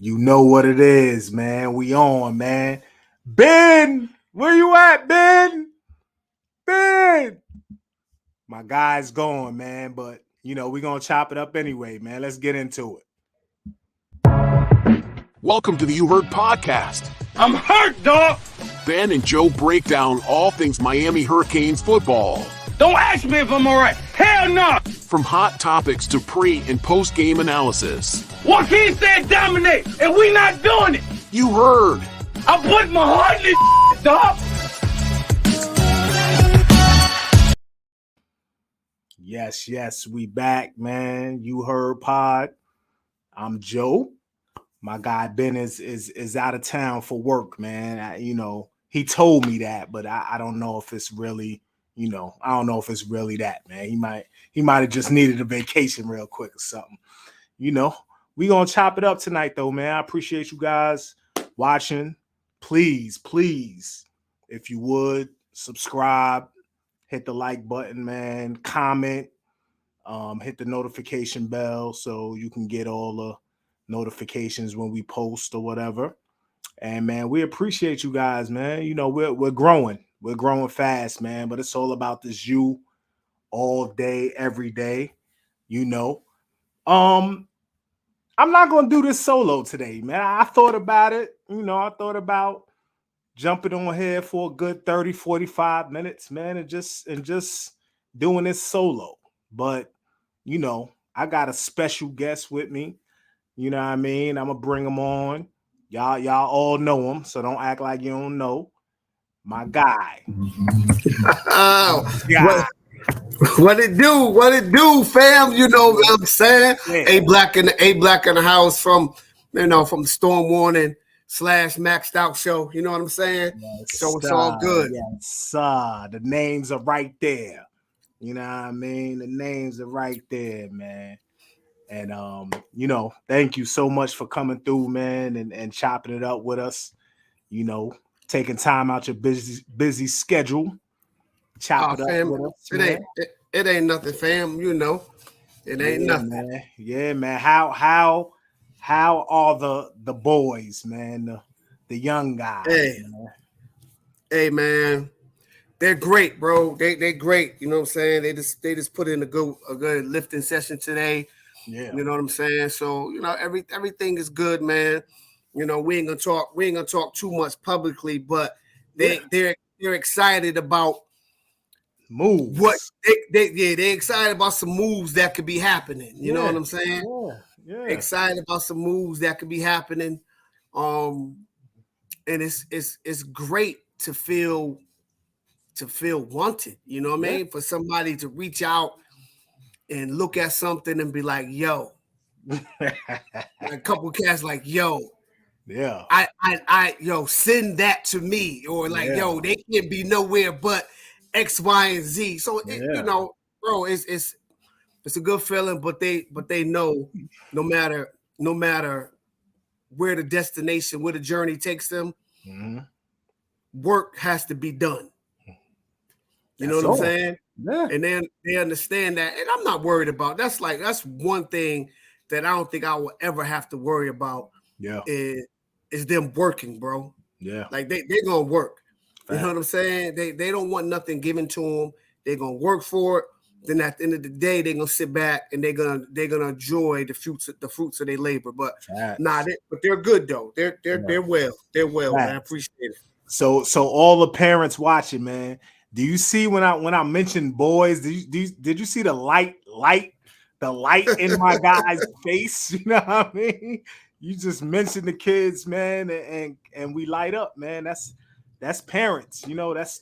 You know what it is, man. We on, man. Ben, where you at, Ben? Ben. My guy's going, man, but we're going to chop it up anyway, man. Let's get into it. Welcome to the You Heard podcast. I'm hurt, dog. Ben and Joe break down all things Miami Hurricanes football. Don't ask me if I'm all right. Hell no. From hot topics to pre- and post-game analysis. Joaquin said dominate, and we not doing it. You heard. I put my heart in this dog. Yes, we back, man. You heard pod. I'm Joe. My guy Ben is out of town for work, man. He told me that, but I don't know if it's really, I don't know if it's really that, man. He might have just needed a vacation real quick or something. We gonna chop it up tonight, though, man. I appreciate you guys watching. Please, if you would subscribe, hit the like button, man. Comment, hit the notification bell so you can get all the notifications when we post or whatever. And man, we appreciate you guys, man. We're growing fast, man, but it's all about this you all day, every day. I'm not gonna do this solo today, man. I thought about it. I thought about jumping on here for a good 30-45 minutes, man, and just doing this solo. But I got a special guest with me. You know what I mean? I'm gonna bring him on. Y'all all know him, so don't act like you don't know. My guy. What it do, fam? You know what I'm saying? Yeah. A.Blakk in the house from the stormwarning / maxed out show. You know what I'm saying? Yes, so it's all good. Yes, sir. The names are right there. You know what I mean? The names are right there, man. And thank you so much for coming through, man, and chopping it up with us. Taking time out your busy schedule. Chop it up with us. It ain't nothing, fam. It ain't nothing. Man. Yeah, man. How are the boys, man? The young guys. Hey, man. They're great, bro. They're great. You know what I'm saying? They just put in a good lifting session today. Yeah. You know what I'm saying? So, everything is good, man. We ain't gonna talk too much publicly, but they're excited about moves. What they're excited about some moves that could be happening. You know what I'm saying? Yeah. Excited about some moves that could be happening. And it's great to feel wanted. You know what I mean? For somebody to reach out and look at something and be like, yo, a couple cats like, yo, yeah, I send that to me, or like, yo, they can't be nowhere but X, Y, and Z. So bro, it's a good feeling, but they know no matter where the destination, where the journey takes them, work has to be done. You know what I'm saying? Yeah. And then they understand that, and I'm not worried about. That's one thing that I don't think I will ever have to worry about. Yeah, is them working, bro. Yeah, like they're gonna work. You know what I'm saying? They don't want nothing given to them. They're gonna work for it. Then at the end of the day, they're gonna sit back and they're gonna enjoy the fruits of their labor. But but they're good though. They're well. They're well, man. I appreciate it. So all the parents watching, man. Do you see when I mentioned boys? Did you see the light in my guy's face? You know what I mean? You just mentioned the kids, man, and we light up, man. That's parents,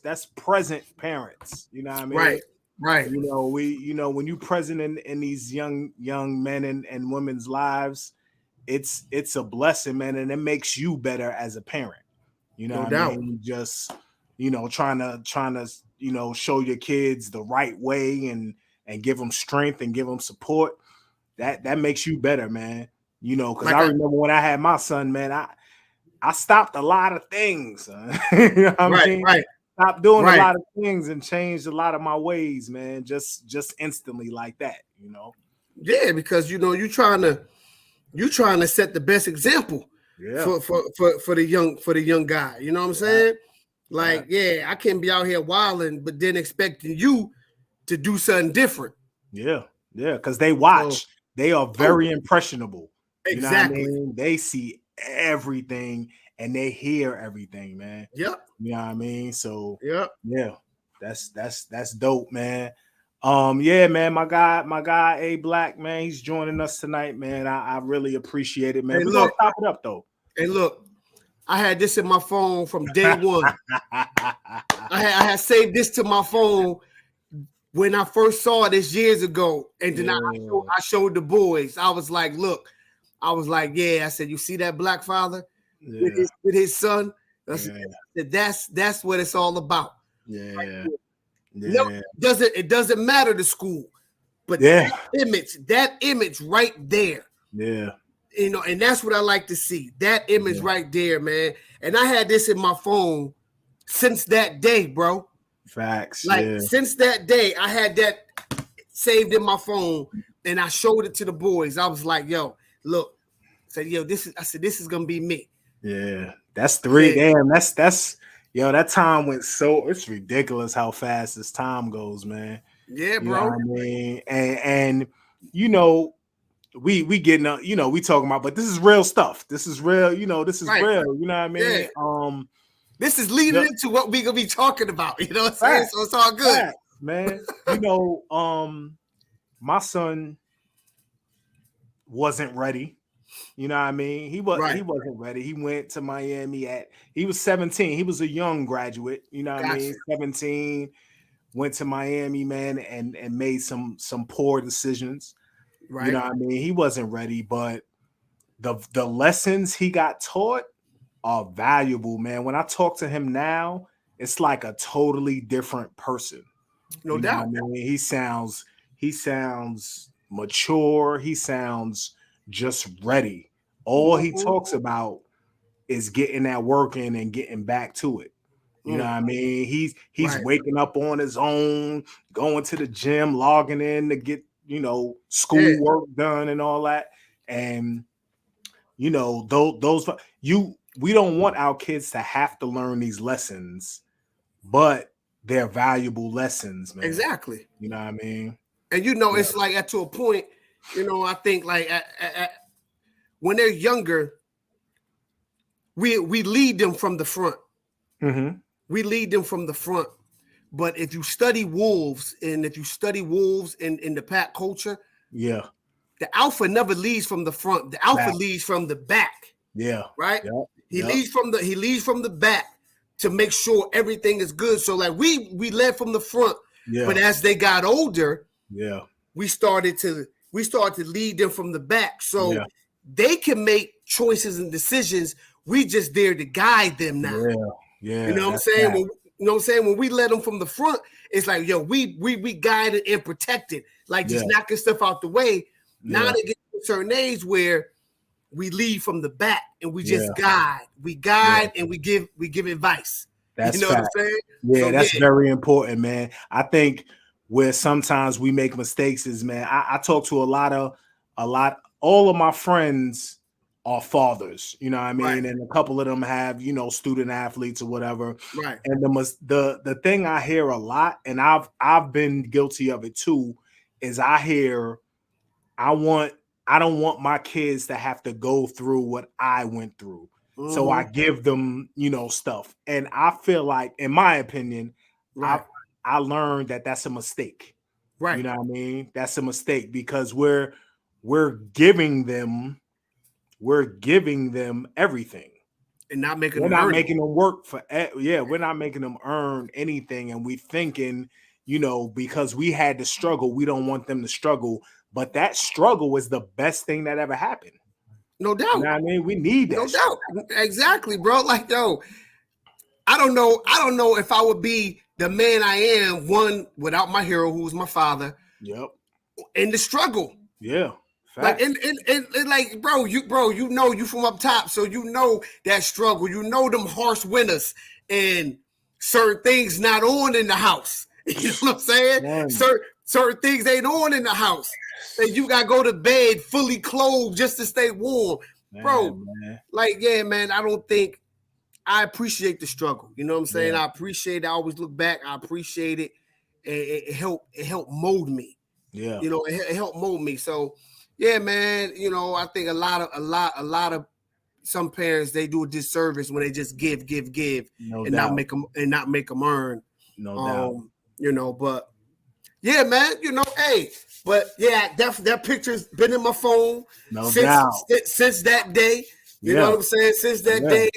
that's present parents. You know what I mean? Right. When you present in these young men and women's lives, it's a blessing, man, and it makes you better as a parent. You know, no doubt. I mean? Just trying to show your kids the right way and give them strength and give them support. That makes you better, man. Because I remember when I had my son, man, I stopped a lot of things. You know what I mean? Right. Stopped doing a lot of things and changed a lot of my ways, man. Just instantly like that, Yeah, because you're trying to you trying to set the best example for the young guy. You know what I'm saying? Like, I can't be out here wilding, but then expecting you to do something different. Yeah, because they watch. They are very impressionable. Exactly. You know what I mean? They see everything and they hear everything, man. Yep. You know what I mean? So yeah, that's dope, man. Man, my guy A.Blakk, man, he's joining us tonight, man. I really appreciate it, man. Hey, We're gonna top it up though. Hey, look, I had this in my phone from day one. I had saved this to my phone when I first saw this years ago, and then I showed the boys. I was like, look, I said, you see that black father with his son? That's what it's all about. Yeah. No, it doesn't matter the school, but that image right there. Yeah. You know, and that's what I like to see. That image right there, man. And I had this in my phone since that day, bro. Facts. Since that day, I had that saved in my phone, and I showed it to the boys. I was like, "Yo, look," I said, "This is gonna be me." Yeah, that's 3. Damn, that's that time went so. It's ridiculous how fast this time goes, man. Yeah, bro. You know what I mean, and you know, we getting we talking about, but this is real stuff. This is real. This is real. You know what I mean? Yeah. This is leading into what we gonna be talking about. You know what I'm saying? So it's all good, man. My son wasn't ready. You know what I mean? He wasn't ready. He went to Miami he was 17. He was a young graduate. You know what I mean? 17, went to Miami, man, and made some poor decisions. Right. You know what I mean? He wasn't ready, but the lessons he got taught are valuable, man. When I talk to him now, it's like a totally different person. No doubt. I mean? He sounds mature. He sounds just ready. All he talks about is getting that work in and getting back to it. You know what I mean? He's waking up on his own, going to the gym, logging in to get, school work done and all that. And we don't want our kids to have to learn these lessons, but they're valuable lessons, man. Exactly. You know what I mean? And it's like to a point, I think like when they're younger, we lead them from the front. Mm-hmm. We lead them from the front. But if you study wolves in the pack culture, the alpha never leads from the front. The alpha leads from the back. Yeah. Right? Yep. He leads from the back to make sure everything is good. So like we led from the front, but as they got older, we started to lead them from the back. So they can make choices and decisions. We just there to guide them now. Yeah. You know what I'm saying? When we let them from the front, it's like, we guided and protected, like just knocking stuff out the way. Now they get to a certain age where we lead from the back and we just guide. We guide and we give advice. That's what I'm saying? Yeah, so, that's very important, man. I think where sometimes we make mistakes is, man, I talk to all of my friends are fathers, you know what I mean? Right. And a couple of them have, student athletes or whatever. Right. And the thing I hear a lot, and I've been guilty of it too, is I don't want my kids to have to go through what I went through. Mm-hmm. So I give them, stuff. And I feel like, in my opinion, I learned that that's a mistake. Right. You know what I mean? That's a mistake because we're giving them everything. And not making we're not making them work for we're not making them earn anything. And we thinking, because we had to struggle, we don't want them to struggle. But that struggle is the best thing that ever happened. No doubt. You know what I mean? We need that. No doubt. Exactly, bro. Like, I don't know if I would be the man I am, one, without my hero, who was my father. Yep. In the struggle. Yeah. Fact. Like and like, bro, you from up top, so that struggle. Them harsh winters and certain things not on in the house. You know what I'm saying? certain things ain't on in the house. And you gotta go to bed fully clothed just to stay warm. Bro, like, yeah, man, I don't think I appreciate the struggle. You know what I'm saying? I appreciate it. I always look back. I appreciate it. It helped mold me. Yeah. You know, it helped mold me. So yeah, man, you know, I think a lot of some parents, they do a disservice when they just give and not make them earn. No doubt. You know, but yeah, man, you know, hey, but yeah, that picture's been in my phone since that day. You know what I'm saying? Since that day.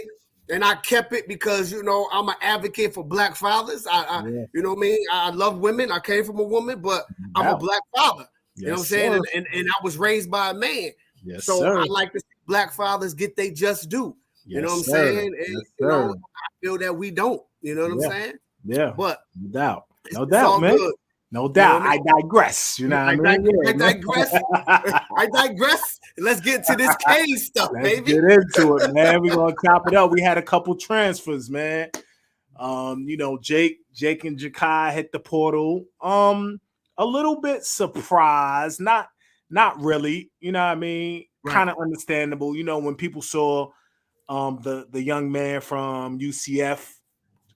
And I kept it because, you know, I'm an advocate for Black fathers. You know what I mean? I love women. I came from a woman, but I'm a Black father. You know what I'm saying? And I was raised by a man. So I like to see Black fathers get they just due. You know what I'm saying? And, you know, I feel that we don't. You know what I'm saying? Yeah. But no doubt, man. Good. No doubt. I digress. You know what I mean? I digress. I digress. Let's get to this case stuff, baby. Get into it, man. We're gonna chop it up. We had a couple transfers, man. You know, Jake and Jakai hit the portal. A little bit surprised, not really. You know what I mean? Right. Kind of understandable. You know, when people saw the young man from UCF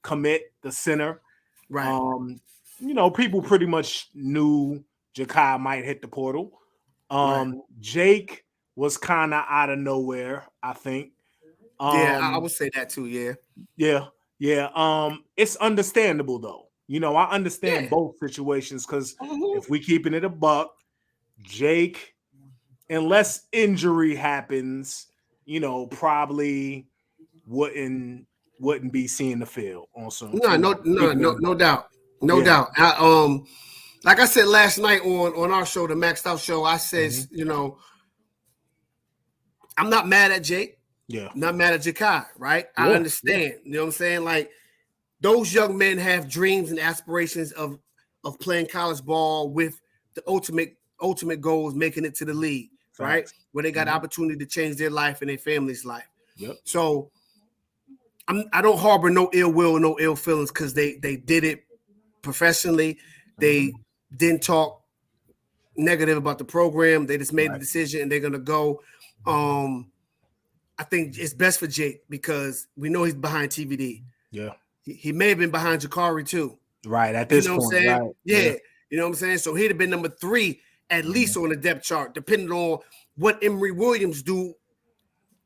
commit, the center, right? You know, people pretty much knew Jakai might hit the portal. Jake was kind of out of nowhere, I think. I would say that too. Yeah. It's understandable though. You know, I understand both situations because if we keeping it a buck, Jake, unless injury happens, you know, probably wouldn't be seeing the field on some. No doubt. No doubt. Like I said last night on our show, the Maxed Out Show, I says, you know, I'm not mad at Jake. Yeah. I'm not mad at Jakai, right? I understand. You know what I'm saying? Like, those young men have dreams and aspirations of playing college ball with the ultimate goal is making it to the league, right? Where they got the opportunity to change their life and their family's life. Yep. So I don't harbor no ill will, no ill feelings because they did it professionally. They didn't talk negative about the program. They just made the decision and they're gonna go. I think it's best for Jake because we know he's behind TVD. Yeah. He may have been behind Jakari too. Right. At this point. Right. Yeah. You know what I'm saying? So he'd have been number 3 at least on the depth chart, depending on what Emory Williams do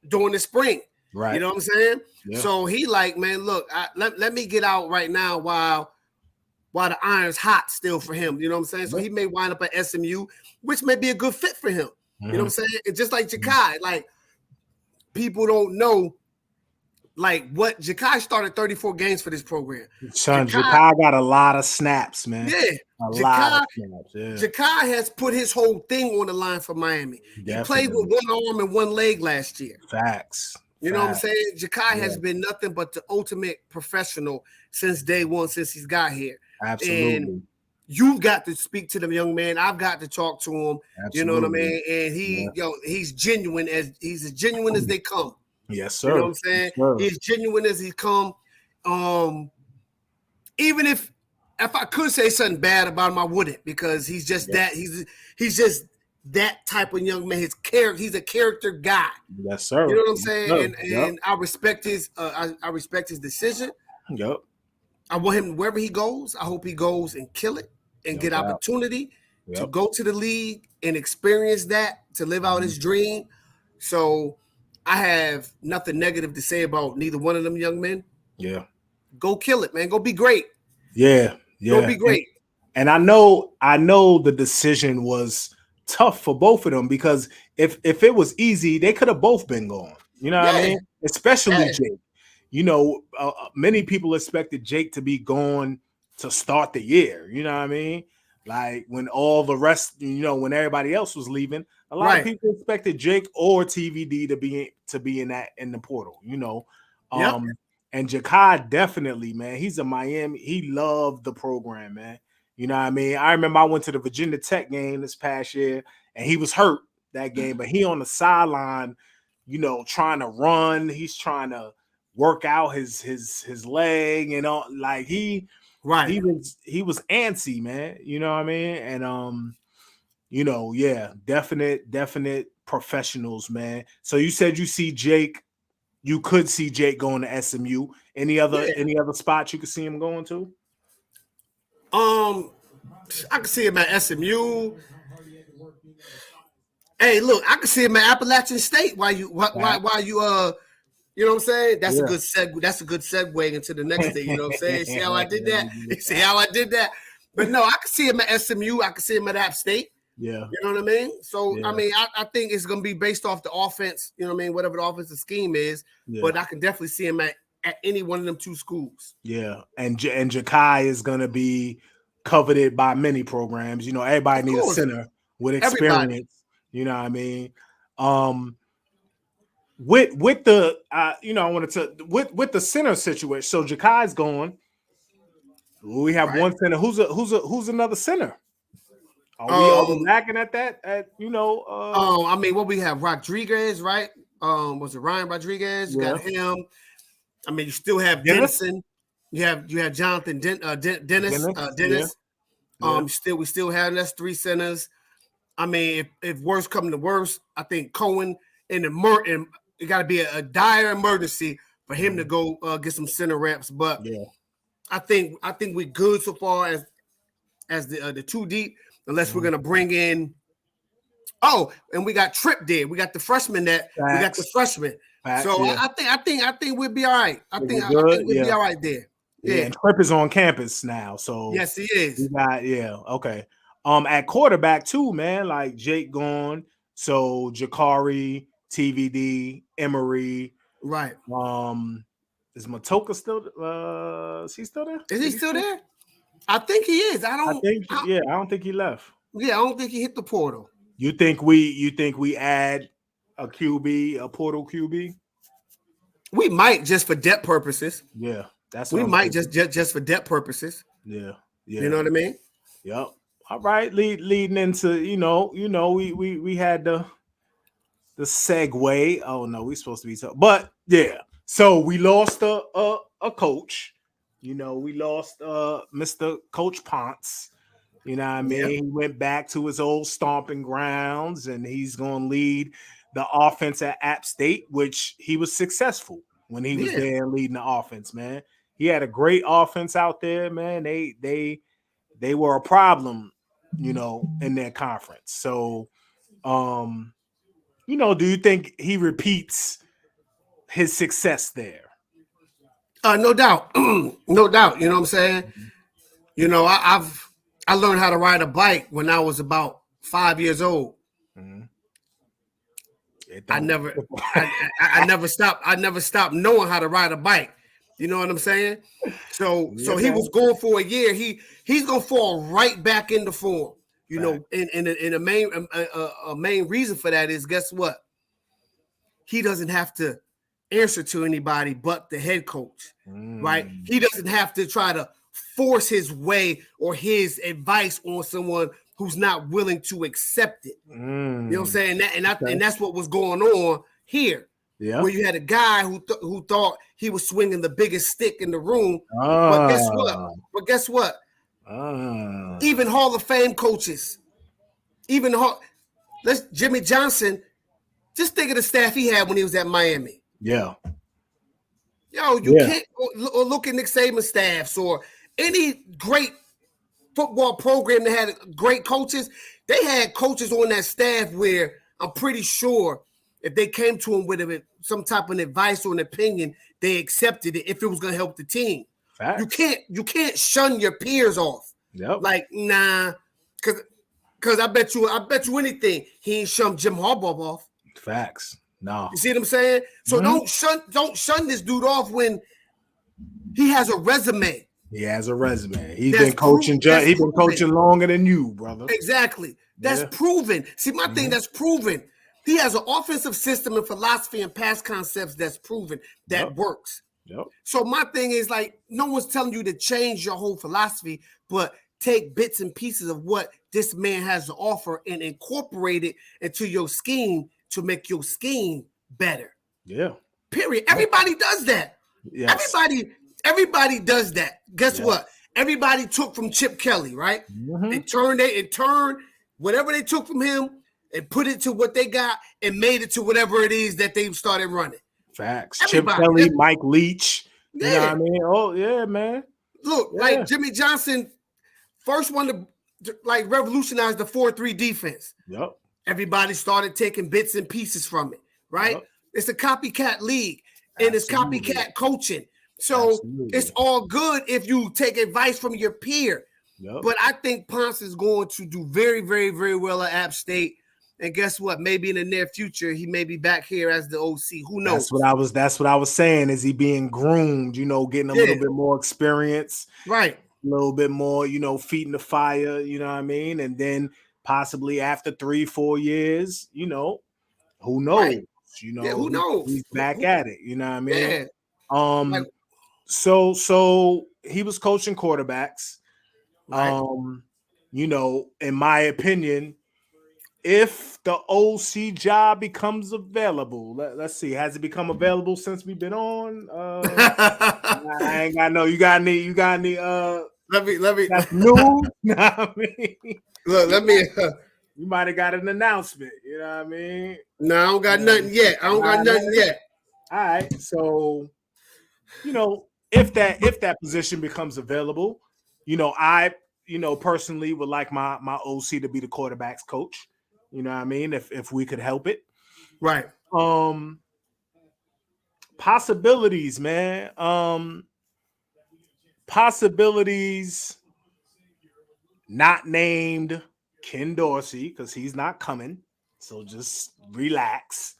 during the spring. Right. You know what I'm saying? Yeah. So he like, man, look, let me get out right now while the iron's hot still for him. You know what I'm saying? So he may wind up at SMU, which may be a good fit for him. You know what I'm saying? It's just like Jakai, like people don't know like what Jakai started 34 games for this program. Son, Jakai got a lot of snaps, man. Yeah. Lot of snaps. Yeah. Jakai has put his whole thing on the line for Miami. Definitely. He played with one arm and one leg last year. Facts. You know what I'm saying? Jakai has been nothing but the ultimate professional since day one, since he's got here. Absolutely. And you've got to speak to the young man. I've got to talk to him. Absolutely. You know what I mean? And he's genuine as they come. Yes, sir. You know what I'm saying? Yes, he's genuine as he come. Even if I could say something bad about him, I wouldn't, because he's just that. He's just that type of young man. He's a character guy. Yes, sir. You know what I'm saying? And I respect his decision. Yep. I want him wherever he goes. I hope he goes and kill it and get opportunity to go to the league and experience that, to live out his dream. So I have nothing negative to say about neither one of them young men. Yeah. Go kill it, man. Go be great. Yeah. Go be great. And I know the decision was tough for both of them, because if it was easy, they could have both been gone. You know what I mean? Especially Jake. You know, many people expected Jake to be gone to start the year. You know what I mean? Like when all the rest, you know, when everybody else was leaving, a lot of people expected Jake or TVD to be in the portal. You know, and Jakai definitely, man. He's a Miami. He loved the program, man. You know what I mean? I remember I went to the Virginia Tech game this past year, and he was hurt that game, but he on the sideline, you know, trying to run. He's trying to work out his leg and all. Like he Right. he was antsy, man. You know what I mean? And you know, yeah, definite professionals, man. So you said you see Jake, you could see Jake going to SMU. Any other spots you could see him going to? I can see him at SMU. Hey, look, I can see him at Appalachian State. Why you you know what I'm saying? That's a good segue. That's a good segue into the next thing. You know what I'm saying? See how I did that? See how I did that? But no, I can see him at SMU. I can see him at App State. Yeah. You know what I mean? So, I mean, I think it's going to be based off the offense, you know what I mean? Whatever the offensive scheme is. Yeah. But I can definitely see him at any one of them two schools. Yeah. And Ja'Kai is going to be coveted by many programs. You know, everybody needs a center with experience. Everybody. You know what I mean? With the you know, I wanted to with the center situation. So Ja'Kai's going. We have one center. Who's another center? Are we lacking at that? I mean, what we have Rodriguez, right? Was it Ryan Rodriguez? You got him. I mean, you still have Denison. You have Jonathan Dennis. We still have that's three centers. I mean, if worse come to worse, I think Cohen and it got to be a dire emergency for him to go get some center reps. But I think we're good so far as the two deep, unless we're gonna bring in. Oh, and we got Tripp there. We got the freshman we got the freshman. So I think we'll be all right. I think we'll be all right there. Yeah, and Tripp is on campus now. So yes, he is. Okay. At quarterback too, man. Like Jake gone. So Jakari, TVD, Emory. Right. Is Matoka still? Is he still there? Is he still there? I think he is. I don't think he left. Yeah, I don't think he hit the portal. You think we add a QB, a portal QB? We might, just for depth purposes. Yeah, we might just for depth purposes. Yeah. You know what I mean? Yep. All right. Leading into we had the segue. Oh no, we're supposed to be but yeah. So we lost a coach. You know, we lost Mr. Coach Ponce. You know what I mean? Yep. He went back to his old stomping grounds, and he's going to lead the offense at App State, which he was successful when he was there leading the offense, man. He had a great offense out there, man. They were a problem, you know, in their conference. So, you know, do you think he repeats his success there? No doubt. No doubt. You know what I'm saying? You know, I learned how to ride a bike when I was about 5 years old. Mm-hmm. I never stopped knowing how to ride a bike. You know what I'm saying? So he was going for a year. He's gonna fall right back into form. You know, and a main reason for that is, guess what? He doesn't have to answer to anybody but the head coach, right? He doesn't have to try to force his way or his advice on someone who's not willing to accept it. You know what I'm saying? And that's what was going on here. Yeah. Where you had a guy who thought he was swinging the biggest stick in the room. But guess what? Even Hall of Fame coaches, Jimmy Johnson, just think of the staff he had when he was at Miami. Yeah. Yo, you can't look at Nick Saban's staffs or any great football program that had great coaches. They had coaches on that staff where I'm pretty sure if they came to him with some type of advice or an opinion, they accepted it if it was going to help the team. Facts. You can't shun your peers off. Yep. Like, nah, because I bet you anything he ain't shunned Jim Harbaugh off. Facts. No. You see what I'm saying? So don't shun this dude off when he has a resume. He has a resume. He's been coaching. He's been coaching longer than you, brother. Exactly. That's proven. See, my thing, that's proven. He has an offensive system and philosophy and past concepts that's proven that works. Yep. So my thing is, like, no one's telling you to change your whole philosophy, but take bits and pieces of what this man has to offer and incorporate it into your scheme to make your scheme better. Yeah. Period. Everybody does that. Yes. Everybody does that. Guess what? everybody took from Chip Kelly, right? Mm-hmm. It turned whatever they took from him and put it to what they got and made it to whatever it is that they started running. Facts. Everybody. Chip Kelly, Mike Leach. Yeah. You know what I mean? Oh, yeah, man. Look, like Jimmy Johnson, first one to like revolutionize the 4-3 defense. Yep. Everybody started taking bits and pieces from it, right? Yep. It's a copycat league and it's copycat coaching. So it's all good if you take advice from your peer. Yep. But I think Ponce is going to do very, very, very well at App State. And guess what? Maybe in the near future, he may be back here as the OC. Who knows? That's what I was saying. Is he being groomed? You know, getting a little bit more experience, right? A little bit more, you know, feet in the fire. You know what I mean? And then possibly after 3-4 years, you know, who knows? Right. You know, who knows? He's back at it. You know what I mean? Yeah. So he was coaching quarterbacks. Right. You know, in my opinion, if the OC job becomes available, let's see, has it become available since we've been on? I ain't got no. You got any? Let me. That's new. I mean, look, let me. You might have got an announcement. You know what I mean? No, I don't got nothing yet. All right. So, you know, if that position becomes available, you know, I personally would like my OC to be the quarterback's coach. You know what I mean? If we could help it. Right. Possibilities, man. Possibilities not named Ken Dorsey because he's not coming. So just relax.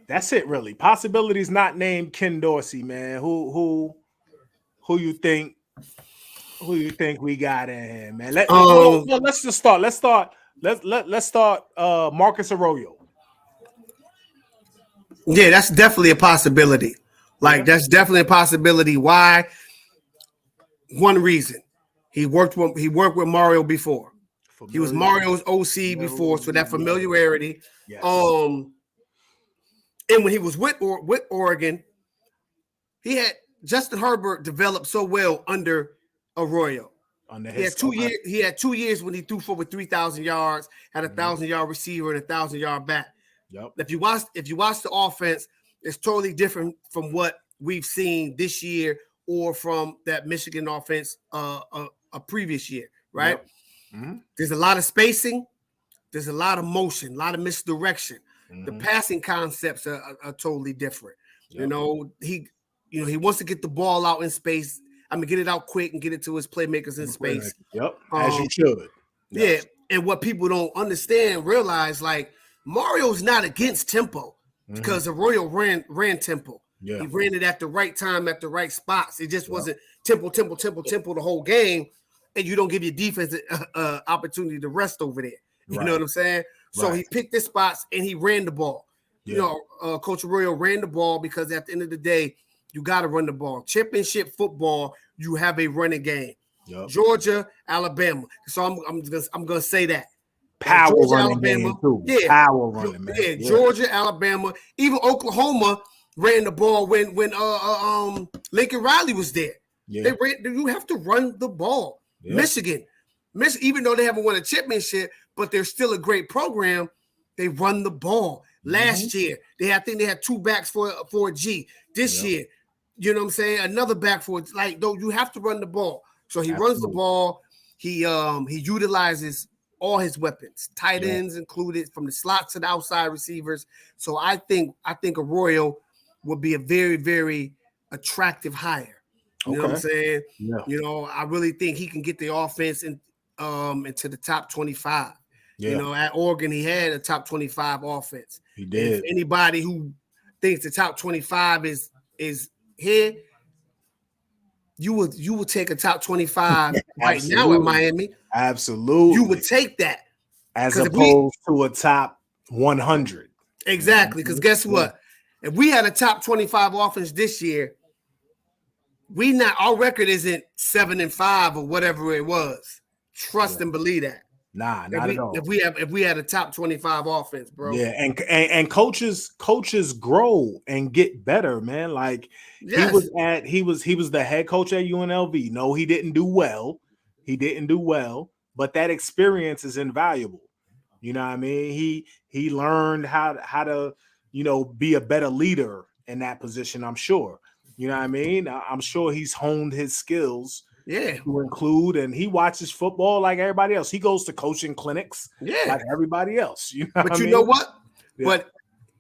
That's it, really. Possibilities not named Ken Dorsey, man. Who you think? Who you think we got in here, man? Let's just start. Let's start Marcus Arroyo. Yeah, that's definitely a possibility. That's definitely a possibility. Why? One reason. He worked with Mario before. He was Mario's OC before, so that familiarity. Yes. And when he was with Oregon, he had Justin Herbert developed so well under Arroyo. He had 2 years when he threw for over 3,000 yards, had a 1,000-yard receiver and a 1,000-yard back. Yep. If you watch the offense, it's totally different from what we've seen this year or from that Michigan offense a previous year, right? Yep. Mm-hmm. There's a lot of spacing, there's a lot of motion, a lot of misdirection. Mm-hmm. The passing concepts are totally different. Yep. He wants to get the ball out in space. Get it out quick and get it to his playmakers in space. Yep, as you should. Yes. Yeah, and what people don't realize, like Mario's not against tempo because Arroyo ran tempo. Yeah. He ran it at the right time, at the right spots. It just wasn't tempo the whole game, and you don't give your defense an opportunity to rest over there. You know what I'm saying? So he picked his spots and he ran the ball. Yeah. Coach Arroyo ran the ball because at the end of the day, you got to run the ball. Championship football, you have a running game. Yep. Georgia, Alabama. So I'm gonna say that. Power Georgia, running Alabama, game too. Yeah. Power running, man. Yeah, Georgia, Alabama, even Oklahoma ran the ball when Lincoln Riley was there. Yeah. You have to run the ball. Yeah. Michigan, even though they haven't won a championship, but they're still a great program. They run the ball. Last year, I think they had 2 backs for a G. This year, you know what I'm saying? Another back for you have to run the ball. So he runs the ball. He utilizes all his weapons, tight ends included, from the slot to the outside receivers. So I think Arroyo would be a very, very attractive hire. You know what I'm saying? Yeah. I really think he can get the offense into the top 25. Yeah. At Oregon, he had a top 25 offense. He did. If anybody who thinks the top 25 is here, you would take a top 25 right now at Miami. Absolutely. You would take that. As opposed to a top 100. Exactly. Because guess what? If we had a top 25 offense this year, our record isn't 7-5 or whatever it was. Trust and believe that. Nah, not at all. If we had a top 25 offense, bro. Yeah, and coaches grow and get better, man. Like he was the head coach at UNLV. No, he didn't do well. But that experience is invaluable. You know what I mean? He learned how to, be a better leader in that position, I'm sure. You know what I mean? I'm sure he's honed his skills. Yeah. To include, and he watches football like everybody else. He goes to coaching clinics like everybody else. But you know what? Yeah. But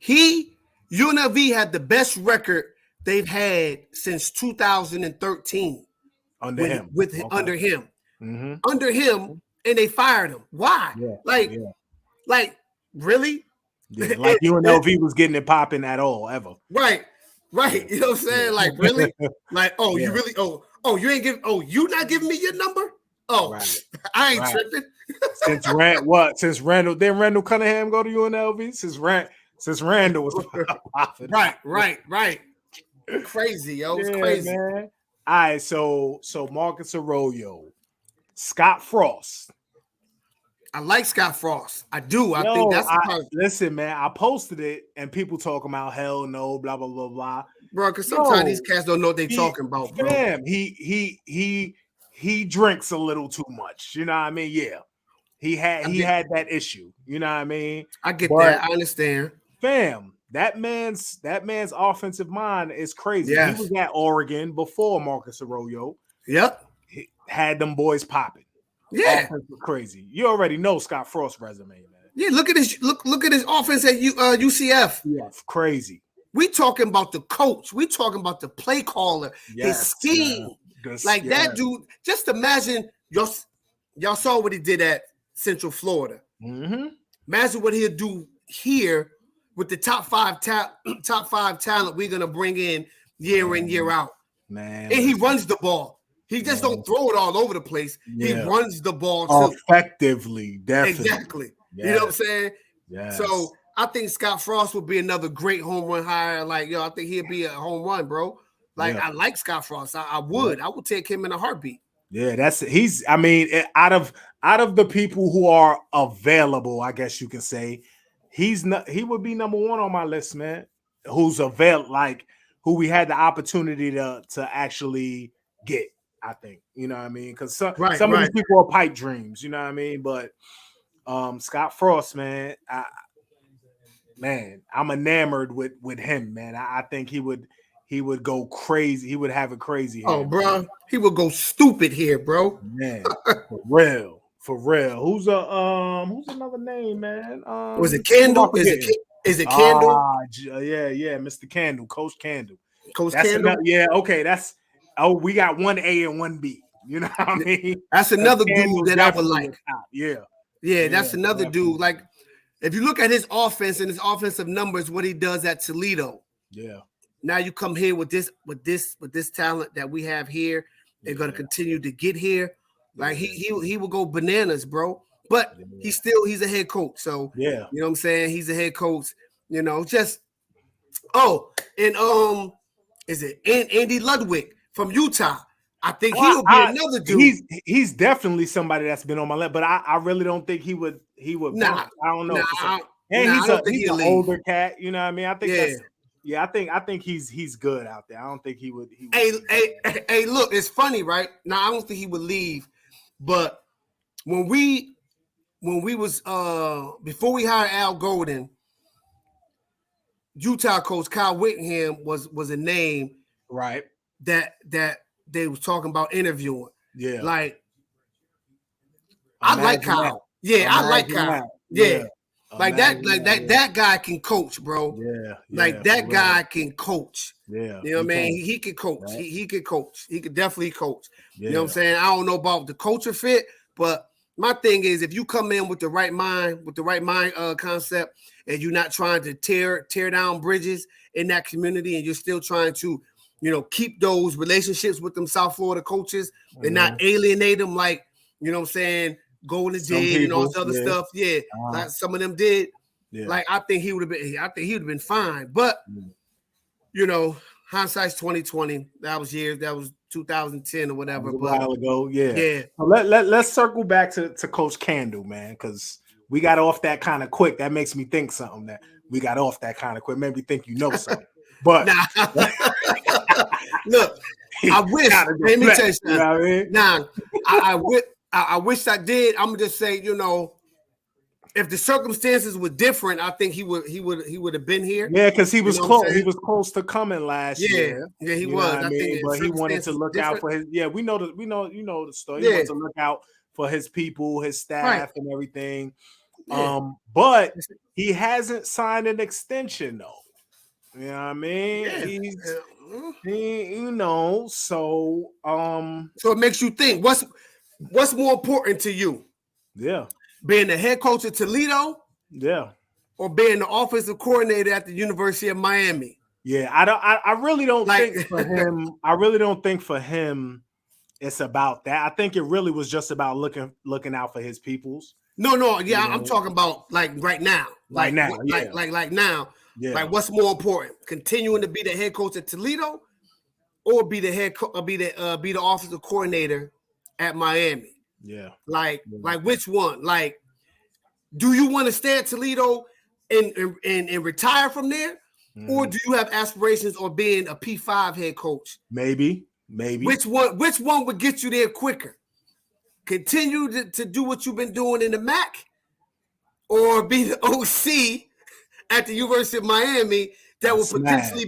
UNLV had the best record they've had since 2013. Under him. Under him. Mm-hmm. Under him, and they fired him. Why? Yeah. Like really? Yeah, like UNLV was getting it popping at all, ever. Right. You know what I'm saying? Like, really? Like, you really you not giving me your number? Oh, right. I ain't tripping. Since Randall Cunningham go to UNLV? Since Randall was popping. Right. Crazy, yo. It's crazy. Man. All right, so Marcus Arroyo, Scott Frost. I like Scott Frost. I do. I think that's listen, man. I posted it and people talking about hell no, blah blah blah blah. Bro, because sometimes these cats don't know what they're talking about, bro. Damn, he drinks a little too much. You know what I mean? Yeah. He had that issue. You know what I mean? I get that. I understand. Fam, that man's offensive mind is crazy. Yes. He was at Oregon before Marcus Arroyo. Yep. He had them boys popping. Yeah, crazy. You already know Scott Frost's resume, man. Yeah, look at his offense at UCF. Yeah, crazy. We talking about the coach. We talking about the play caller. His scheme, that dude. Just imagine y'all saw what he did at Central Florida. Mm-hmm. Imagine what he'll do here with the top five talent we're gonna bring in year in year out. Man, and he runs the ball. He just don't throw it all over the place. Yeah. He runs the ball too. Effectively, definitely. Exactly. Yes. You know what I'm saying? Yeah. So I think Scott Frost would be another great home run hire. Like, I think he'd be a home run, bro. Like, I like Scott Frost. I would. I would take him in a heartbeat. Yeah, out of the people who are available, I guess you can say, he would be number one on my list, man. Who's who we had the opportunity to actually get. I think, you know what I mean? Because some of these people are pipe dreams, you know what I mean? But Scott Frost, man, I'm enamored with him, man. I think he would go crazy. He would have a crazy hand. Oh, bro, he would go stupid here, bro. Man, for real. Who's another name, man? Was it Candle? Is it Candle? Yeah, Mr. Candle, Coach Candle. Candle. Okay, we got one A and one B. You know what I mean? That's another dude that I would like. Yeah, that's another dude. Like, if you look at his offense and his offensive numbers, what he does at Toledo. Yeah. Now you come here with this talent that we have here. They're gonna continue to get here. Like he will go bananas, bro. But he's a head coach. So you know what I'm saying? He's a head coach. You know, is it Andy Ludwig from Utah? I think he'll be another dude. He's definitely somebody that's been on my list, but I really don't think he would. Nah, I don't know. He's an older cat. You know what I mean? I think I think he's good out there. I don't think he would. Hey, look, it's funny, right? Now I don't think he would leave, but when we was before we hired Al Golden, Utah coach Kyle Whittingham was a name, right? That they was talking about interviewing. Yeah, like I like Kyle. Yeah, I like Kyle. Yeah. That guy can coach, bro. Yeah. That guy can coach. Yeah. You know what I mean? He can coach. Right. He can coach. He can definitely coach. Yeah. You know what I'm saying? I don't know about the culture fit, but my thing is if you come in with the right mind concept, and you're not trying to tear down bridges in that community, and you're still trying to, keep those relationships with them South Florida coaches and not alienate them like, you know what I'm saying, Golden did and all this other stuff. Yeah. Like some of them did. Yeah. Like I think he would have been fine. But hindsight's 2020. That was years. That was 2010 or whatever. A while ago, yeah. Yeah. So let's circle back to Coach Candle, man, because we got off that kind of quick. That makes me think something that we got off that kind of quick. Made me think you know something. But look, I wish. Let me tell you something. You know what I mean? Now, I wish I did. I'm gonna just say, if the circumstances were different, I think he would have been here. Yeah, because he was close. He was close to coming last year. Yeah, he was. I mean, but he wanted to look out for his. Yeah, we know the story. He wanted to look out for his people, his staff, and everything. Yeah. But he hasn't signed an extension though. You know what I mean? Yeah. So it makes you think. What's more important to you? Yeah. Being the head coach of Toledo? Yeah. Or being the offensive coordinator at the University of Miami? Yeah, I really don't think for him. I really don't think for him it's about that. I think it really was just about looking out for his peoples. No, yeah, I'm talking about like right now. Like now. Yeah. Like what's more important? Continuing to be the head coach at Toledo or be the offensive coordinator at Miami? Yeah. Like which one? Like, do you want to stay at Toledo and retire from there? Or do you have aspirations of being a P5 head coach? Maybe. Which one would get you there quicker? Continue to do what you've been doing in the MAC, or be the OC at the University of Miami that will potentially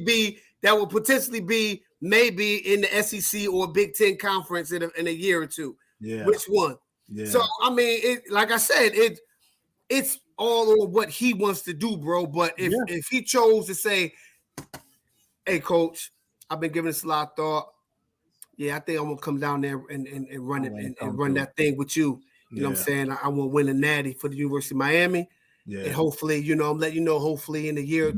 be maybe in the SEC or Big Ten conference in a year or two. Yeah. Which one? Yeah. So I mean, like I said, it's all on what he wants to do, bro. But if he chose to say, "Hey, coach, I've been giving this a lot of thought. Yeah, I think I'm gonna come down there and run it and run that thing with you." You know what I'm saying? I want to win a natty for the University of Miami. Yeah. And hopefully, I'm letting you know, hopefully in a year,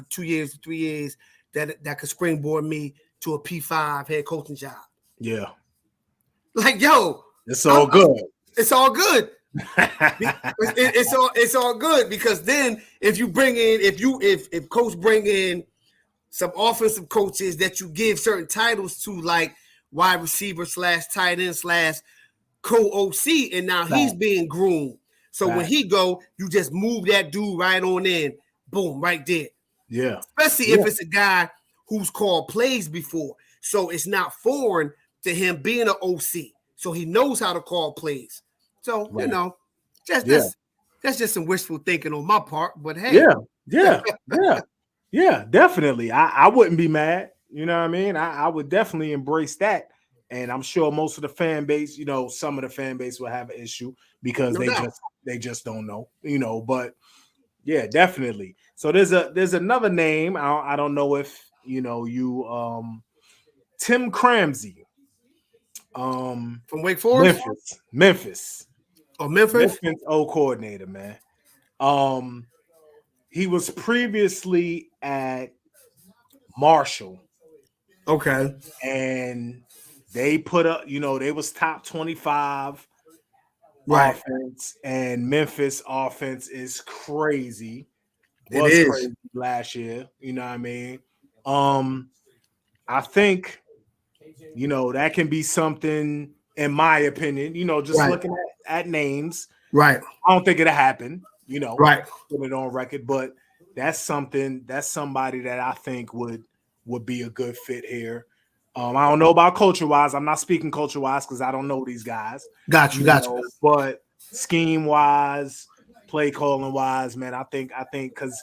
2 years, 3 years, that could springboard me to a P5 head coaching job. Yeah. Like, yo. It's all good. It's all good. it's all good, because then if coach bring in some offensive coaches that you give certain titles to, like wide receiver / tight end / co-OC, and now he's being groomed. So when he go, you just move that dude right on in, boom, right there. Yeah. Especially if it's a guy who's called plays before, so it's not foreign to him being an OC. So he knows how to call plays. So, that's just some wishful thinking on my part. But hey. Yeah, definitely. I wouldn't be mad. You know what I mean? I would definitely embrace that. And I'm sure most of the fan base, some of the fan base will have an issue because they just don't know, but yeah, definitely. So there's another name. I don't know if Tim Cramsey. From Wake Forest? Memphis. Oh, Memphis O coordinator, man. He was previously at Marshall. Okay. And they put up, they was top 25 offense, and Memphis offense is crazy. Crazy last year. You know what I mean? I think that can be something, in my opinion, just looking at names. Right. I don't think it'll happen, right. Put it on record, but that's somebody that I think would be a good fit here. I don't know about culture-wise. I'm not speaking culture-wise because I don't know these guys. Got you. But scheme-wise, play calling-wise, man, I think because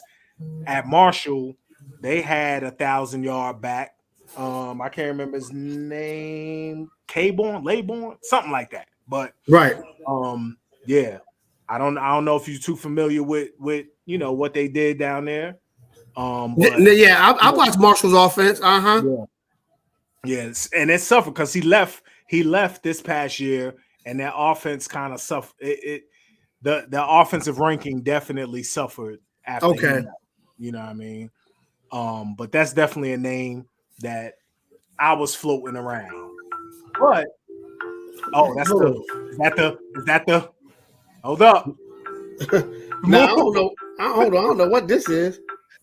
at Marshall, they had 1,000-yard back. I can't remember his name, Laybourne, something like that. But right, yeah, I don't know if you're too familiar with what they did down there. But, I watched Marshall's offense. Yes, and it suffered because he left this past year, and that offense kind of suffered. The offensive ranking definitely suffered after. Okay, you know what I mean. But that's definitely a name that I was floating around. But is that the hold up. No, I don't know. I don't know what this is.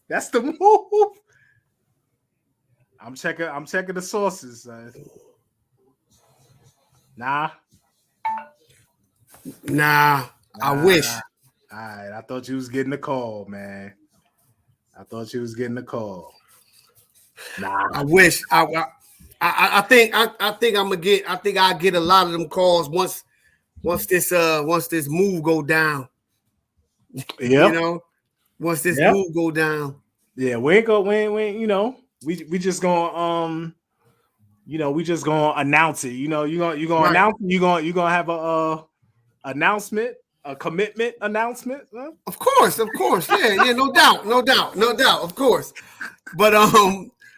That's the move. I'm checking the sources. Nah. Nah, I wish. All right, I thought you was getting a call, man. I thought you was getting a call. Nah, I wish. I think I'm gonna get. I think I'll get a lot of them calls once this move go down. yeah, Once this yep. move go down. Yeah, we ain't we just gonna we just gonna announce it. You gonna announce it. You gonna have a announcement, a commitment announcement. Huh? Of course, yeah, no doubt, of course. But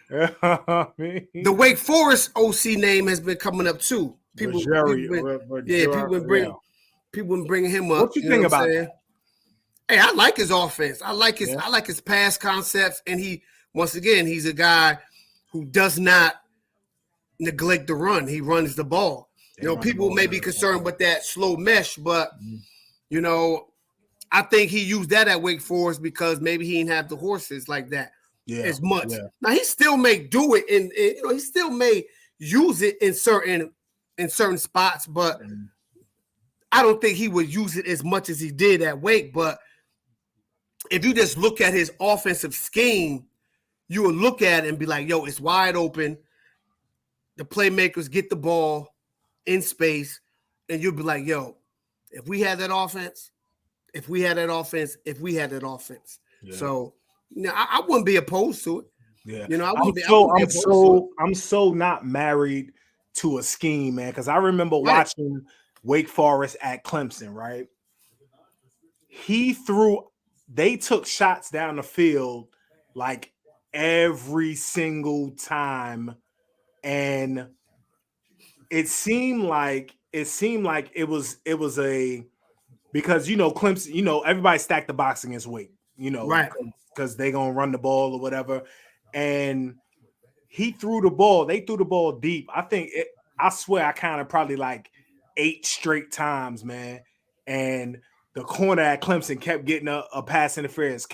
the Wake Forest OC name has been coming up too. People been bringing him up. What you think about that? Hey, I like his offense. I like his pass concepts, and he's a guy who does not neglect the run. He runs the ball. People may be concerned with that slow mesh, but I think he used that at Wake Forest because maybe he didn't have the horses like that as much. Yeah. Now he still may do it, and he still may use it in certain spots, but I don't think he would use it as much as he did at Wake. But if you just look at his offensive scheme, you will look at it and be like, yo, it's wide open. The playmakers get the ball in space, and you'll be like, yo, if we had that offense. Yeah. So, I wouldn't be opposed to it. Yeah, I'm so not married to a scheme, man, because I remember watching Wake Forest at Clemson, right? They took shots down the field like every single time, and it seemed like it was because Clemson, everybody stacked the box against Wake, because they gonna run the ball or whatever, and they threw the ball deep. I swear I counted probably like 8 straight times, man, and the corner at Clemson kept getting a pass interference,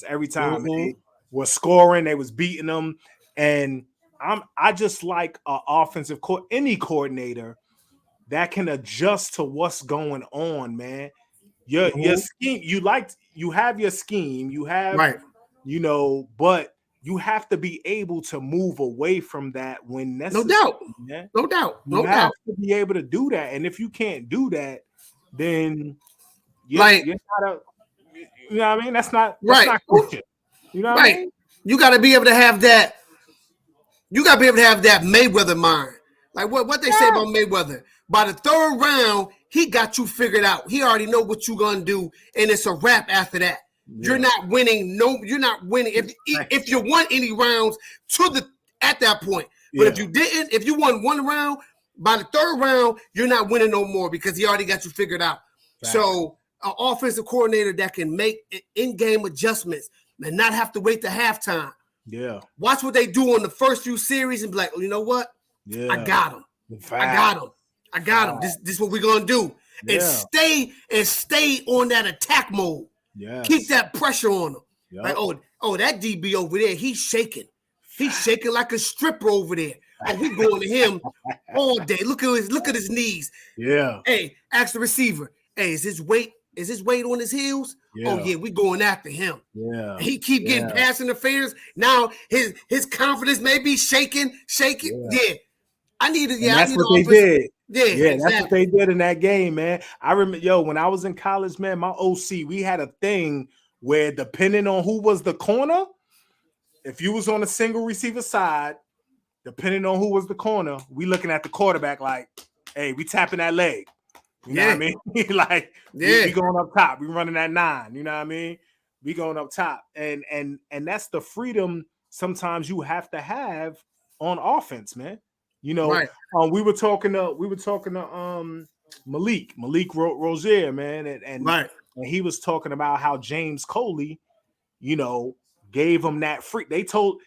every time. They were scoring, they was beating them, and I just like an offensive any coordinator that can adjust to what's going on, man. Your scheme, you have your scheme, you have but you have to be able to move away from that when necessary. No doubt. You have to be able to do that, and if you can't do that, then you're not you know what I mean? That's not coaching. You know what I mean? You got to be able to have that. You got to be able to have that Mayweather mind. Like what they say about Mayweather. By the 3rd round, he got you figured out. He already know what you're gonna do, and it's a wrap after that. Yeah. You're not winning. You're not winning if you won any rounds at that point. But if you didn't, if you won 1 round, by the 3rd round, you're not winning no more because he already got you figured out. Right. So, an offensive coordinator that can make in-game adjustments and not have to wait to halftime. Yeah. Watch what they do on the first few series and be like, oh, you know what? Yeah. I got him. I got him. This is what we're gonna do. Yeah. And stay on that attack mode. Yeah. Keep that pressure on him. Yep. Like, oh, that DB over there, he's shaking. He's shaking like a stripper over there. Oh, we going to him all day. Look at his knees. Yeah. Hey, ask the receiver. Hey, is his weight on his heels? Yeah. Oh yeah, we going after him. Yeah. And he keep getting pass interference. Now his confidence may be shaking. Yeah. That's what they did. Yeah, exactly. That's what they did in that game, man. I remember, when I was in college, man, my OC, we had a thing where depending on who was the corner, if you was on a single receiver side, depending on who was the corner, we looking at the quarterback like, hey, we tapping that leg. You know what I mean? Like, we going up top. We running that 9. You know what I mean? We going up top. And that's the freedom sometimes you have to have on offense, man. We were talking to Malik Rozier, man, and he was talking about how James Coley, gave him that free.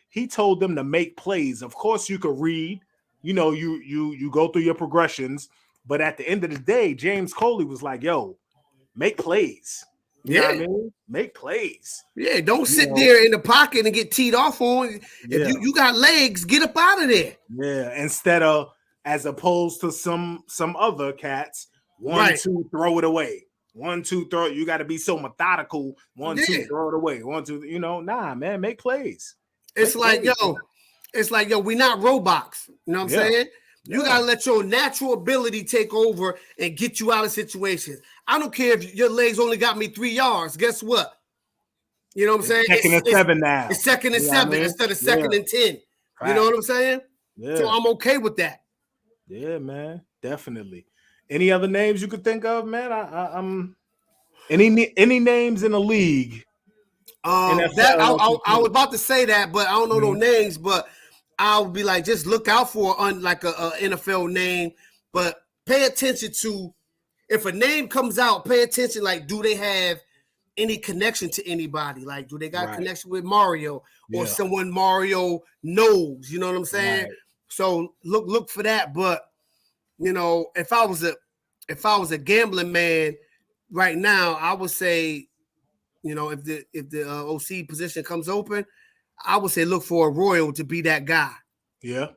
He told them to make plays. Of course, you could read, you go through your progressions, but at the end of the day, James Coley was like, "Yo, make plays." You know what I mean? Make plays. Yeah, don't sit there in the pocket and get teed off on. If you got legs, get up out of there. Yeah, instead of as opposed to some other cats. 1, 2, throw it away. 1, 2, throw it. You got to be so methodical. 1, 2, throw it away. 1, 2, nah, man, make plays. It's like, yo, we not robots. You know what I'm saying? You gotta let your natural ability take over and get you out of situations. I don't care if your legs only got me 3 yards. Guess what? You know what I'm saying? Second and 7 now. It's second and 7 instead of second and 10. Right. You know what I'm saying? Yeah. So I'm okay with that. Yeah, man, definitely. Any other names you could think of, man? I'm any names in the league. I was about to say that, but I don't know no names. But I'll be like, just look out for like a NFL name, but pay attention to if a name comes out. Pay attention, like, do they have any connection to anybody? Like, do they got a connection with Mario or someone Mario knows? You know what I'm saying? Right. So look for that. But you know, if I was a gambling man right now, I would say, you know, if the OC position comes open, I would say look for a Royal to be that guy. Yeah.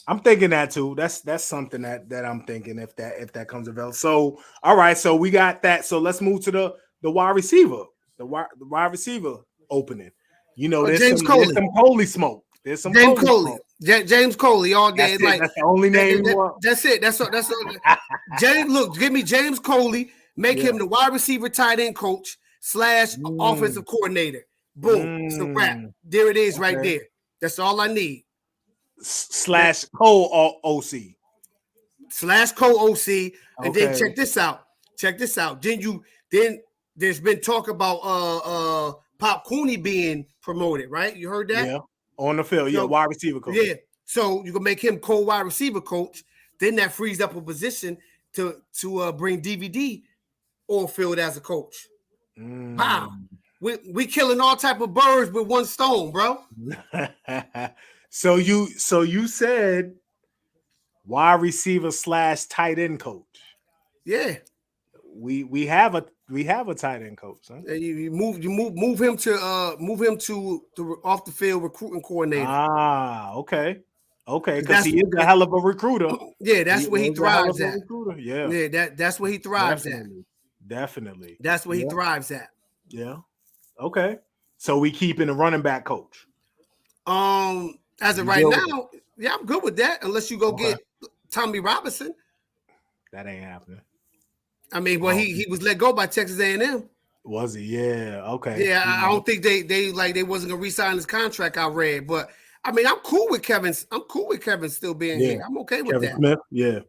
I'm thinking that too. That's something that I'm thinking if that comes available. So all right, so we got that. So let's move to the wide receiver. The wide receiver opening. You know, there's some Coley smoke. There's some James Coley. James Coley all day. That's the only name. That's it. That's James. Look, give me James Coley. Make him the wide receiver tight end coach / offensive coordinator. Boom. It's a wrap. There it is right there. That's all I need. / co-OC. / co-OC. And then check this out. Then there's been talk about Pop Cooney being promoted, right? You heard that? Yeah. On the field, wide receiver coach. Yeah. So you can make him co-wide receiver coach. Then that frees up a position to bring DVD on field as a coach. Wow. We killing all type of birds with one stone, bro. So you said wide receiver / tight end coach. Yeah. We have a tight end coach. Huh? You move him to off the field recruiting coordinator. Okay, because he is a hell of a recruiter. Yeah, that's where he thrives at. Yeah, that's where he thrives at. Definitely, that's where he thrives at. Yeah. Okay. So we keeping a running back coach. As of right now, I'm good with that. Unless you go get Tommy Robinson. That ain't happening. I mean, well, he was let go by Texas A&M. Was he? Yeah. Okay. Yeah, I don't think they wasn't gonna re-sign his contract. I read, but I mean, I'm cool with Kevin still being here. I'm okay with Kevin that. Smith, yeah.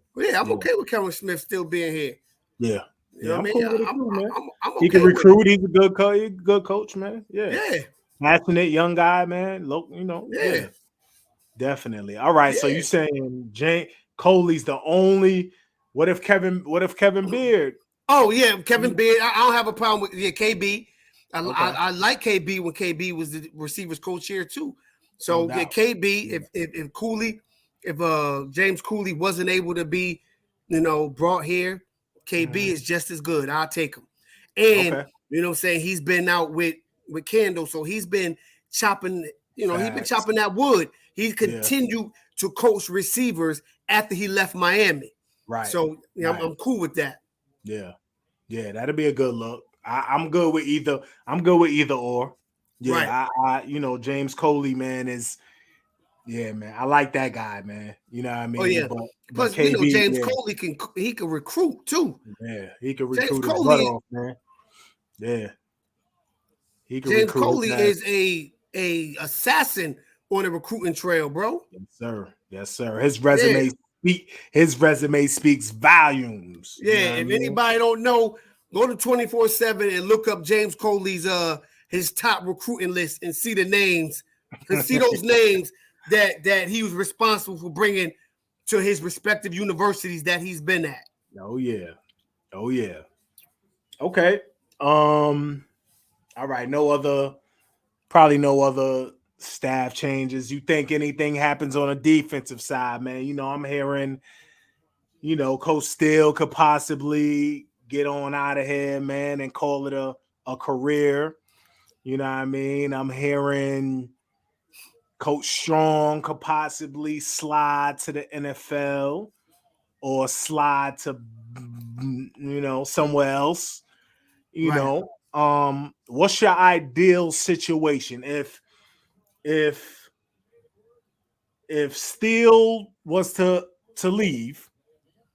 I'm okay with Kevin Smith still being here. Yeah. You know what I mean? Cool with man. I'm okay he can recruit. He's a good coach, man. Yeah. Passionate young guy, man. Look, you know. Yeah. Definitely. All right. Yeah. So you saying Coley's the only? What if Kevin Beard? Oh yeah, Kevin Beard. I don't have a problem with KB. I like KB when KB was the receivers coach here too. So KB, if Cooley, if James Cooley wasn't able to be, brought here, KB is just as good. I'll take him. And you know what I'm saying, he's been out with Kendall, so he's been chopping, he's been chopping that wood. He continued to coach receivers after he left Miami. Right. So I'm cool with that. Yeah. Yeah, that'd be a good look. I'm good with either. I'm good with either or. Yeah, right. I James Coley, man, man. I like that guy, man. You know what I mean? Oh yeah. Plus, KB, James Coley can recruit too. Yeah, he can recruit his butt off, man. Yeah. He can James Coley is a assassin on the recruiting trail, bro. Yes, sir. His resume speaks volumes. Yeah, if anybody don't know, go to 24/7 and look up James Coley's his top recruiting list and see the names and see those names that he was responsible for bringing to his respective universities that he's been at. Oh yeah. Okay. All right. Probably no other staff changes. You think anything happens on a defensive side, man? I'm hearing, Coach Steele could possibly get on out of here, man, and call it a career. You know what I mean? I'm hearing Coach Strong could possibly slide to the NFL or slide to, somewhere else. What's your ideal situation if Steele was to leave,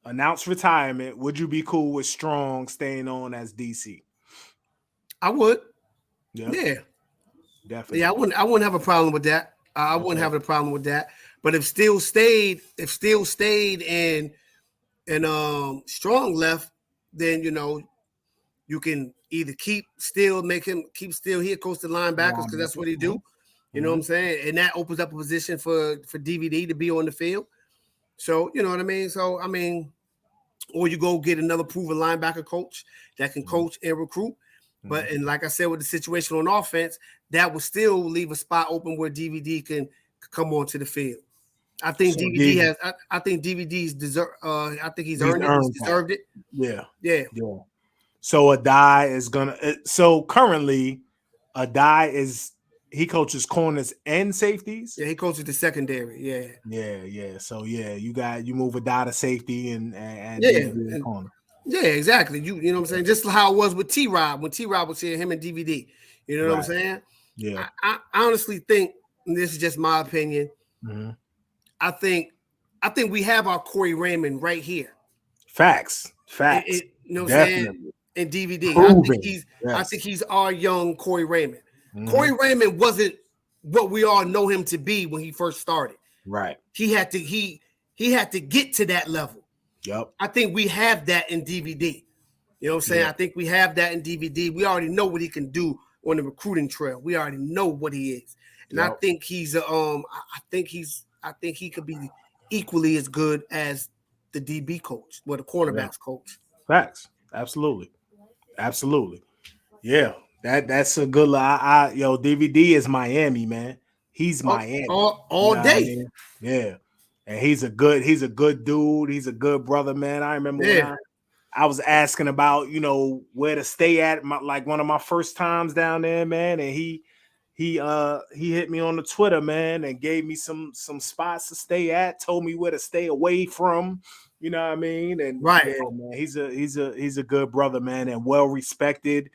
announce retirement? Would you be cool with Strong staying on as DC? I would. Yeah, definitely. Yeah, I wouldn't have a problem with that. I wouldn't have a problem with that. But if Steele stayed and Strong left, then you can either keep Steele, keep Steele here, coach the linebackers, because that's what he do. You know what I'm saying? And that opens up a position for DVD to be on the field. So, you know what I mean? So, or you go get another proven linebacker coach that can coach and recruit. But, and like I said, with the situation on offense, that will still leave a spot open where DVD can come onto the field. I think I think DVD's deserve. I think he's earned it. He's deserved it. Yeah. So Adai is gonna. So currently, Adai he coaches corners and safeties. Yeah, he coaches the secondary. Yeah. So you move Adai to safety and corner. Yeah, exactly. You know what I'm saying? Just how it was with T-Rob when T-Rob was here, him and DVD. You know what I'm saying? Yeah. I honestly think, and this is just my opinion. Mm-hmm. I think we have our Corey Raymond right here. Facts. You know what I'm saying? And DVD. I think he's our young Corey Raymond. Mm-hmm. Corey Raymond wasn't what we all know him to be when he first started. Right. He had to get to that level. Yep. I think we have that in DVD. You know what I'm saying? Yeah. I think we have that in DVD. We already know what he can do on the recruiting trail. We already know what he is. And I think he's I think he could be equally as good as the DB coach or the cornerbacks coach. Facts. Absolutely. Yeah. That's a good DVD is Miami, man. He's Miami all day. I mean? Yeah. And he's a good dude. He's a good brother, man. I remember when I was asking about, where to stay at, one of my first times down there, man. And he hit me on the Twitter, man, and gave me some spots to stay at, told me where to stay away from, you know what I mean? And man, he's a good brother, man, and well respected.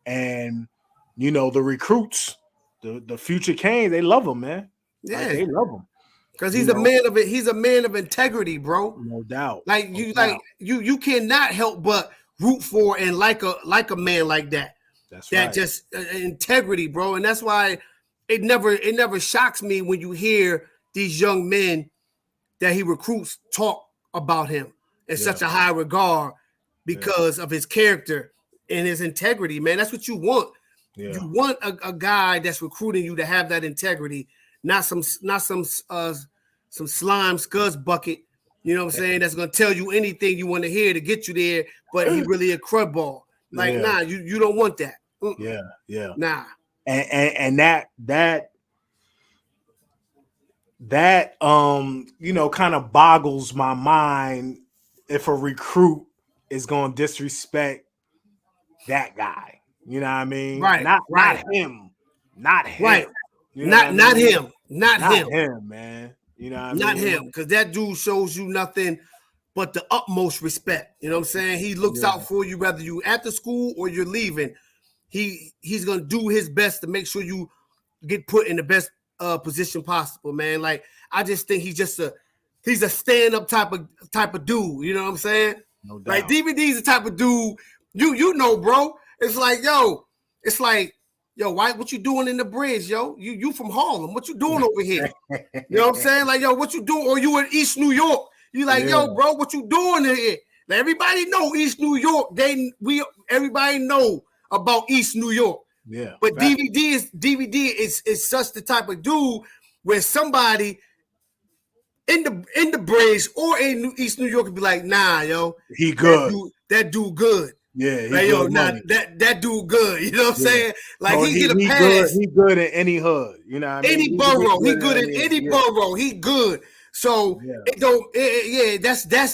And the recruits, the future Canes, they love him, man. Yeah, they love him. Because he's a man of it. He's a man of integrity, bro. No doubt. You cannot help but root for and like a man like that. That's that right. Just integrity, bro. And that's why it never shocks me when you hear these young men that he recruits talk about him in such a high regard because of his character and his integrity, man. That's what you want. Yeah. You want a guy that's recruiting you to have that integrity. Not some slime scuzz bucket, you know what I'm saying? That's gonna tell you anything you want to hear to get you there, but he really a crud ball. Nah, you don't want that. Yeah. Nah. And that kind of boggles my mind if a recruit is gonna disrespect that guy. You know what I mean? Right. Not him. Not him. Right. You know not him. Not him, man. You know what I mean? Not him, because that dude shows you nothing but the utmost respect. You know what I'm saying? He looks out for you whether you at the school or you're leaving. He's gonna do his best to make sure you get put in the best position possible, man. Like, I just think he's a stand-up type of dude. You know what I'm saying? No doubt. Like, DVD's the type of dude, you know, bro. It's like, yo, White, what you doing in the bridge, yo? You from Harlem. What you doing over here? You know what I'm saying? Like, yo, what you doing? Or you in East New York. You like, yo, bro, what you doing here? Now, everybody know East New York. Everybody know about East New York. Yeah. But DVD is such the type of dude where somebody in the bridge or in East New York could be like, nah, yo. He good. That dude good. Yeah, like, yo, that dude good. You know what I'm saying? Like, he get a pass. He good in any hood. You know what I mean? Any borough. He good in any borough. He good. So that's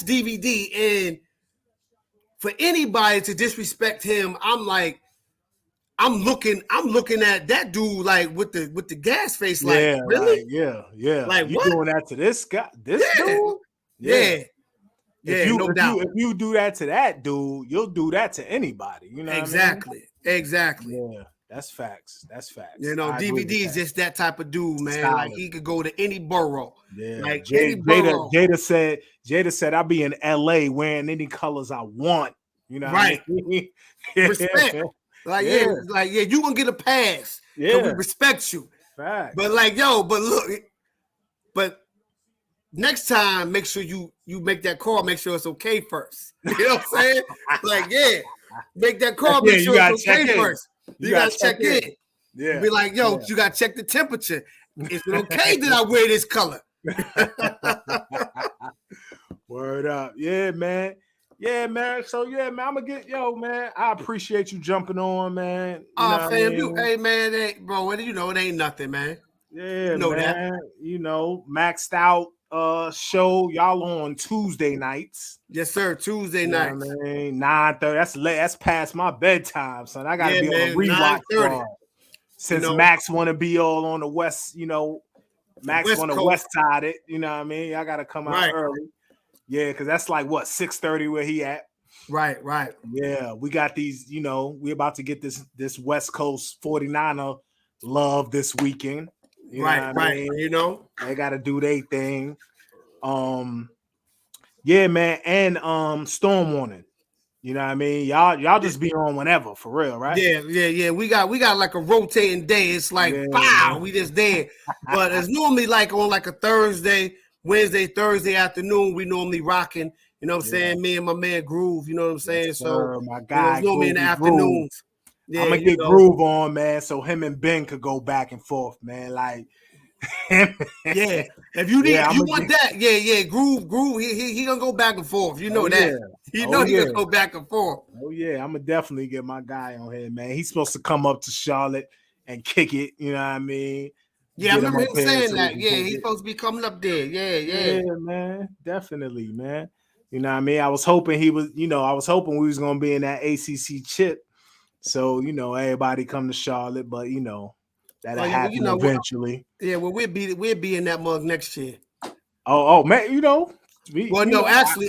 DVD. And for anybody to disrespect him, I'm like, I'm looking at that dude like with the gas face, like, Yeah, really? yeah. Like, you what? doing that to this guy, this dude? Yeah. If No doubt. if you do that to that dude, you'll do that to anybody. You know what I mean? Exactly. Yeah, that's facts. That's facts. You know, DVD is just that type of dude, man. Solid. Like, he could go to any borough. Yeah, like any borough. Jada said I'll be in LA wearing any colors I want. You know, right? What I mean? Respect. Like, yeah, you gonna get a pass. Yeah, we respect you. Facts. But but next time, make sure you make that call. Make sure it's okay first. You know what I'm saying? Like, make that call. Make sure it's okay first. You gotta check in. Yeah. Be like, you gotta check the temperature. Is it okay that I wear this color? Word up. Yeah, man. Yeah, man. So man, I'm gonna get man. I appreciate you jumping on, man. Hey, man, bro. It ain't nothing, man. Yeah, man. That. Maxed out show. Y'all on Tuesday nights. Yes, sir. Tuesday nights. 9:30. That's past my bedtime, son. I gotta be on a rewatch. Since Max want to be all on the west, Max on the west side. You know what I mean? I gotta come out early. Yeah, because that's like what 6:30 where he at. Right. Yeah, we got these. We about to get this West Coast 49er love this weekend. Right. They got to do their thing. Yeah, man, and storm warning. You know what I mean? Y'all just be on whenever, for real, right? Yeah. We got like a rotating day. It's like, wow, we just there. But it's normally like on like a Wednesday, Thursday afternoon, we normally rocking. You know what I'm saying? Me and my man Groove, you know what I'm saying? Yes, sir, so my guy, it's normally in the afternoons. Yeah, I'm gonna get Groove on, man, so him and Ben could go back and forth, man. Like, yeah. If you need, you want that, Groove, he gonna go back and forth. You know that. He gonna go back and forth. Oh yeah, I'm gonna definitely get my guy on here, man. He's supposed to come up to Charlotte and kick it. You know what I mean? Yeah, I remember him saying that. Yeah, he's supposed to be coming up there. Yeah, man, definitely, man. You know what I mean? I was hoping we was gonna be in that ACC chip. So everybody come to Charlotte, but that'll happen eventually. Well, we'll be in that mug next year. Oh man, actually,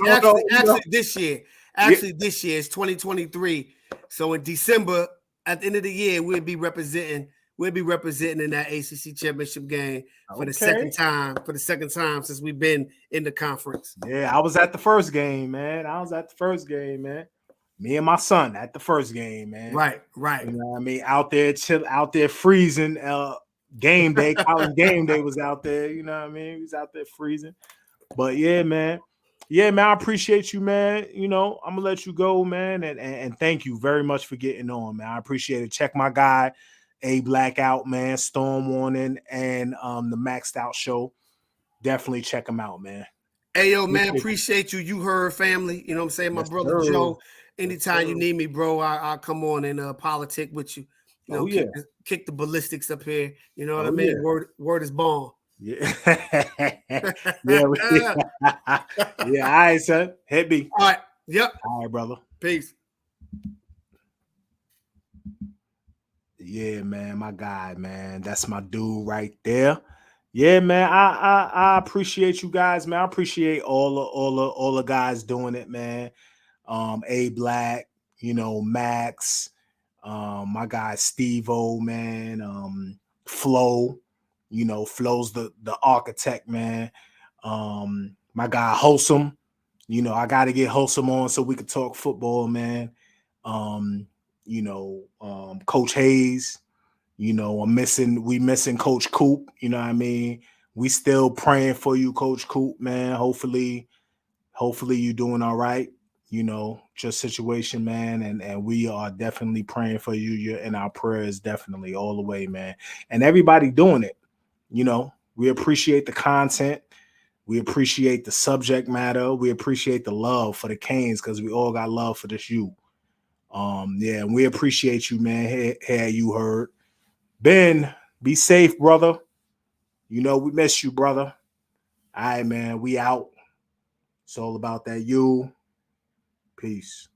this year. This year is 2023. So in December, at the end of the year, we'll be representing in that ACC championship game for the second time. For the second time since we've been in the conference. Yeah, I was at the first game, man. Me and my son at the first game, man. Right. You know what I mean? Out there freezing. Game day, college game day was out there. You know what I mean? He was out there freezing. But yeah, man. I appreciate you, man. I'm gonna let you go, man. And thank you very much for getting on, man. I appreciate it. Check my guy A.Blakk out, man. Storm Warning and the Maxed Out Show. Definitely check them out, man. Hey, yo, man, appreciate you. You heard family. You know what I'm saying? My brother Joe. Anytime you need me, bro, I'll come on and politic with you. Kick the ballistics up here. You know what I mean? Yeah. Word is born. Yeah. Yeah. All right, son. Hit me. All right. Yep. All right, brother. Peace. Yeah, man, my guy, man. That's my dude right there. Yeah, man. I appreciate you guys, man. I appreciate all the guys doing it, man. A.Blakk, Max, my guy Steve-O, man, Flo, Flo's the architect, man. My guy Wholesome, I gotta get Wholesome on so we could talk football, man. Coach Hayes, we missing Coach Coop, you know what I mean? We still praying for you, Coach Coop, man. Hopefully you're doing all right. Just situation, man, and we are definitely praying for you. You're in our prayers, definitely all the way, man. And everybody doing it. We appreciate the content. We appreciate the subject matter. We appreciate the love for the Canes because we all got love for this you. And we appreciate you, man. Hey, you heard. Ben, be safe, brother. We miss you, brother. All right, man. We out. It's all about that you. Peace.